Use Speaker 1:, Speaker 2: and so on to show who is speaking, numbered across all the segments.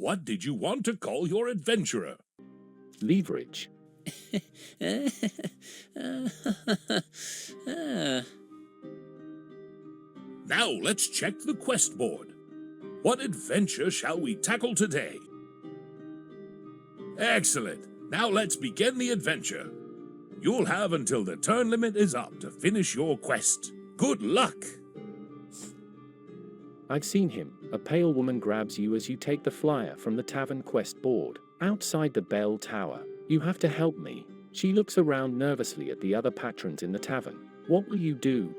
Speaker 1: What did you want to call your adventurer?
Speaker 2: Leverage.
Speaker 1: Now let's check the quest board. What adventure shall we tackle today? Excellent. Now let's begin the adventure. You'll have until the turn limit is up to finish your quest. Good luck!
Speaker 2: I've seen him. A pale woman grabs you as you take the flyer from the tavern quest board. Outside the bell tower. You have to help me. She looks around nervously at the other patrons in the tavern. What will you do?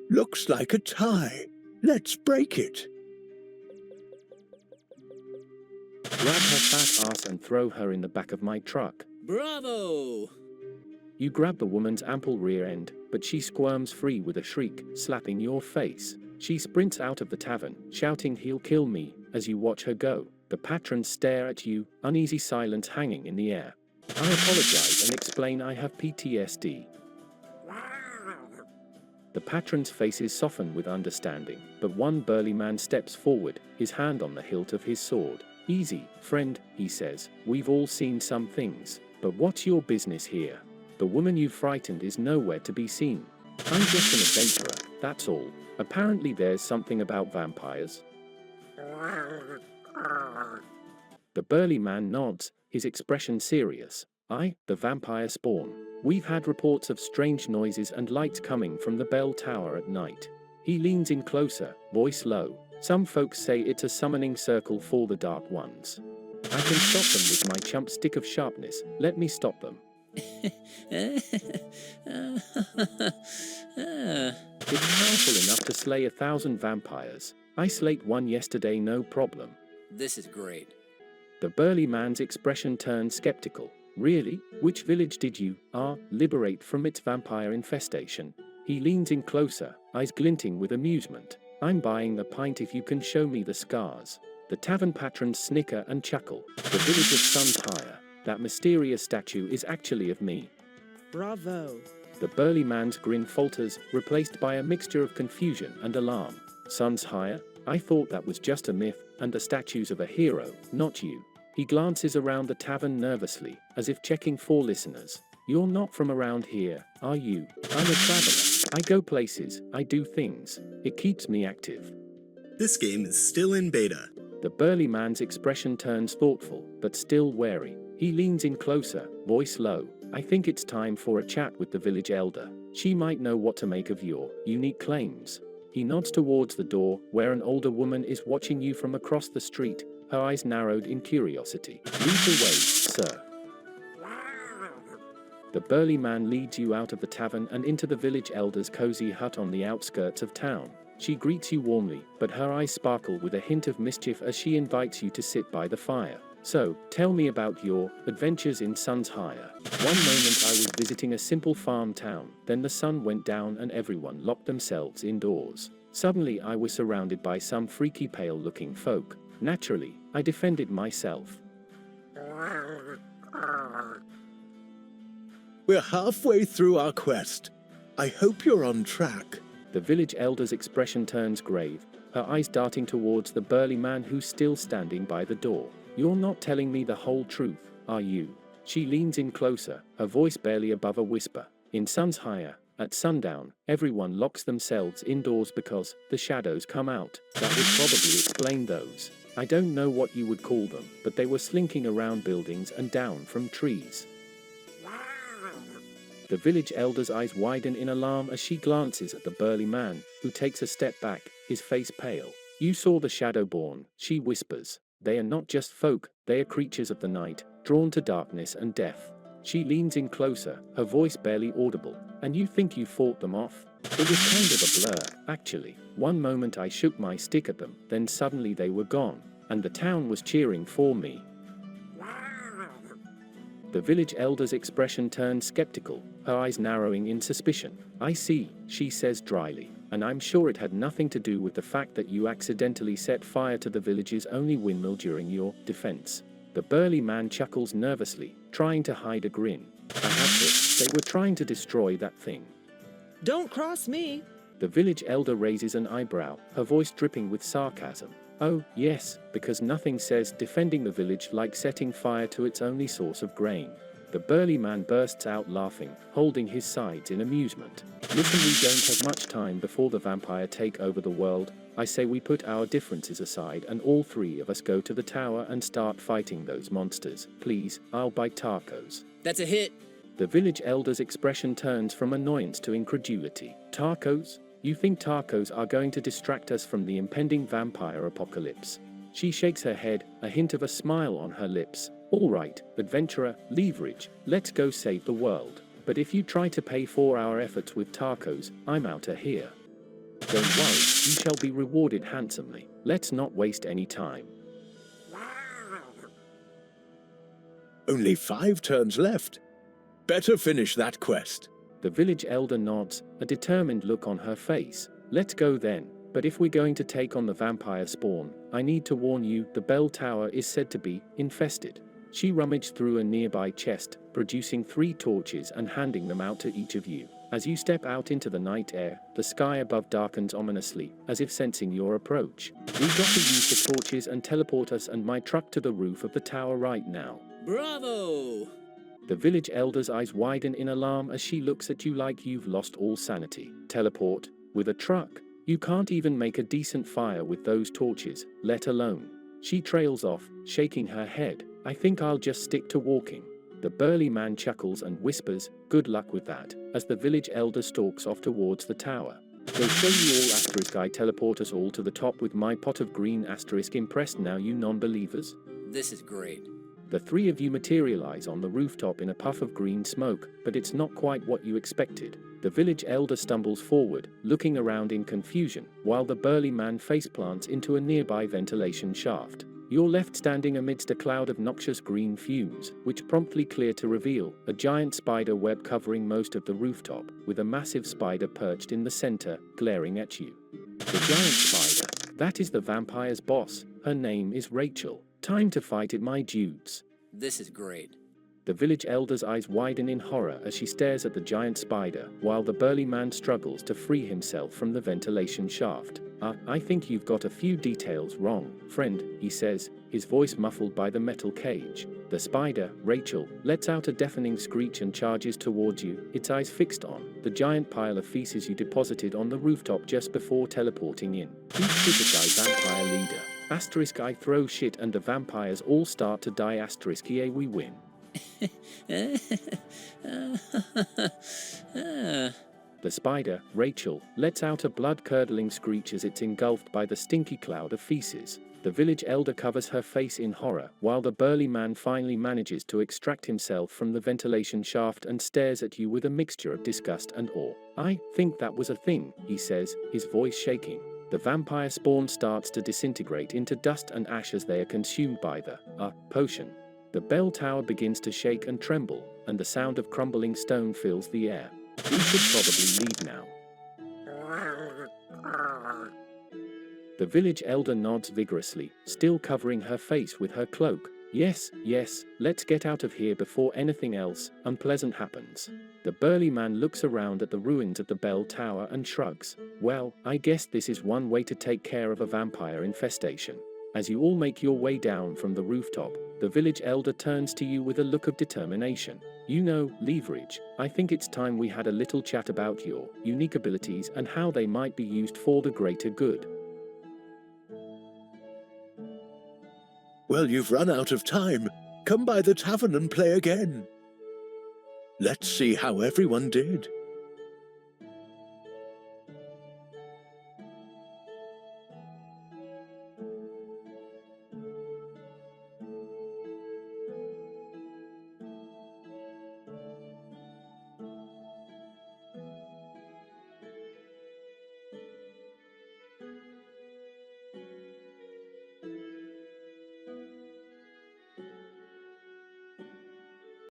Speaker 3: Looks like a tie. Let's break it.
Speaker 2: Grab her fat ass and throw her in the back of my truck.
Speaker 4: Bravo!
Speaker 2: You grab the woman's ample rear end, but she squirms free with a shriek, slapping your face. She sprints out of the tavern, shouting he'll kill me, as you watch her go. The patrons stare at you, uneasy silence hanging in the air. I apologize and explain I have PTSD. The patrons' faces soften with understanding, but one burly man steps forward, his hand on the hilt of his sword. Easy, friend, he says. We've all seen some things, but what's your business here? The woman you frightened is nowhere to be seen. I'm just an adventurer, that's all. Apparently there's something about vampires. The burly man nods, his expression serious. The vampire spawn. We've had reports of strange noises and lights coming from the bell tower at night. He leans in closer, voice low. Some folks say it's a summoning circle for the dark ones. I can stop them with my chump stick of sharpness. Let me stop them. It's powerful enough to slay 1,000 vampires. I slayed one yesterday, no problem.
Speaker 4: This is great.
Speaker 2: The burly man's expression turns skeptical. Really? Which village did you, liberate from its vampire infestation? He leans in closer, eyes glinting with amusement. I'm buying the pint if you can show me the scars. The tavern patrons snicker and chuckle. The village of Sunshire. That mysterious statue is actually of me.
Speaker 5: Bravo.
Speaker 2: The burly man's grin falters, replaced by a mixture of confusion and alarm. Sunshire? I thought that was just a myth, and the statues of a hero, not you. He glances around the tavern nervously, as if checking for listeners. You're not from around here, are you? I'm a traveler. I go places, I do things. It keeps me active.
Speaker 6: This game is still in beta.
Speaker 2: The burly man's expression turns thoughtful, but still wary. He leans in closer, voice low. I think it's time for a chat with the village elder. She might know what to make of your unique claims. He nods towards the door, where an older woman is watching you from across the street, her eyes narrowed in curiosity. Lead the way, sir. The burly man leads you out of the tavern and into the village elder's cozy hut on the outskirts of town. She greets you warmly, but her eyes sparkle with a hint of mischief as she invites you to sit by the fire. So, tell me about your adventures in Sunshire. One moment I was visiting a simple farm town, then the sun went down and everyone locked themselves indoors. Suddenly I was surrounded by some freaky pale-looking folk. Naturally, I defended myself.
Speaker 3: We're halfway through our quest. I hope you're on track.
Speaker 2: The village elder's expression turns grave, her eyes darting towards the burly man who's still standing by the door. You're not telling me the whole truth, are you? She leans in closer, her voice barely above a whisper. In Sunshire, at sundown, everyone locks themselves indoors because the shadows come out. That would probably explain those. I don't know what you would call them, but they were slinking around buildings and down from trees. The village elder's eyes widen in alarm as she glances at the burly man, who takes a step back, his face pale. You saw the Shadowborn, she whispers. They are not just folk, they are creatures of the night, drawn to darkness and death. She leans in closer, her voice barely audible. And you think you fought them off? It was kind of a blur, actually. One moment I shook my stick at them, then suddenly they were gone, and the town was cheering for me. The village elder's expression turns skeptical, her eyes narrowing in suspicion. I see, she says dryly, and I'm sure it had nothing to do with the fact that you accidentally set fire to the village's only windmill during your defense. The burly man chuckles nervously, trying to hide a grin. I have it, they were trying to destroy that thing.
Speaker 5: Don't cross me.
Speaker 2: The village elder raises an eyebrow, her voice dripping with sarcasm. Oh, yes, because nothing says defending the village like setting fire to its only source of grain. The burly man bursts out laughing, holding his sides in amusement. Listen, we don't have much time before the vampire take over the world. I say we put our differences aside and all three of us go to the tower and start fighting those monsters. Please, I'll buy tacos.
Speaker 4: That's a hit.
Speaker 2: The village elder's expression turns from annoyance to incredulity. Tacos? You think tacos are going to distract us from the impending vampire apocalypse? She shakes her head, a hint of a smile on her lips. All right, adventurer, leverage, let's go save the world. But if you try to pay for our efforts with tacos, I'm out of here. Don't worry, you shall be rewarded handsomely. Let's not waste any time.
Speaker 3: Only 5 turns left. Better finish that quest.
Speaker 2: The village elder nods, a determined look on her face. Let's go then. But if we're going to take on the vampire spawn, I need to warn you, the bell tower is said to be infested. She rummaged through a nearby chest, producing 3 torches and handing them out to each of you. As you step out into the night air, the sky above darkens ominously, as if sensing your approach. We've got to use the torches and teleport us and my truck to the roof of the tower right now.
Speaker 4: Bravo!
Speaker 2: The village elder's eyes widen in alarm as she looks at you like you've lost all sanity. Teleport? With a truck? You can't even make a decent fire with those torches, let alone. She trails off, shaking her head. I think I'll just stick to walking. The burly man chuckles and whispers, good luck with that, as the village elder stalks off towards the tower. They'll show you all asterisk I teleport us all to the top with my pot of green asterisk impressed now you non-believers?
Speaker 4: This is great.
Speaker 2: The 3 of you materialize on the rooftop in a puff of green smoke, but it's not quite what you expected. The village elder stumbles forward, looking around in confusion, while the burly man faceplants into a nearby ventilation shaft. You're left standing amidst a cloud of noxious green fumes, which promptly clear to reveal a giant spider web covering most of the rooftop, with a massive spider perched in the center, glaring at you. The giant spider. That is the vampire's boss. Her name is Rachel. Time to fight it, my dudes.
Speaker 4: This is great.
Speaker 2: The village elder's eyes widen in horror as she stares at the giant spider, while the burly man struggles to free himself from the ventilation shaft. I think you've got a few details wrong, friend, he says, his voice muffled by the metal cage. The spider, Rachel, lets out a deafening screech and charges towards you, its eyes fixed on the giant pile of feces you deposited on the rooftop just before teleporting in. Each shit guy vampire leader. Asterisk I throw shit and the vampires all start to die asterisk EA we win. The spider, Rachel, lets out a blood-curdling screech as it's engulfed by the stinky cloud of feces. The village elder covers her face in horror, while the burly man finally manages to extract himself from the ventilation shaft and stares at you with a mixture of disgust and awe. I think that was a thing, he says, his voice shaking. The vampire spawn starts to disintegrate into dust and ash as they are consumed by the potion. The bell tower begins to shake and tremble, and the sound of crumbling stone fills the air. We should probably leave now. The village elder nods vigorously, still covering her face with her cloak. Yes, let's get out of here before anything else unpleasant happens. The burly man looks around at the ruins of the bell tower and shrugs. Well, I guess this is one way to take care of a vampire infestation. As you all make your way down from the rooftop, the village elder turns to you with a look of determination. You know, leverage, I think it's time we had a little chat about your unique abilities and how they might be used for the greater good.
Speaker 3: Well, you've run out of time. Come by the tavern and play again. Let's see how everyone did.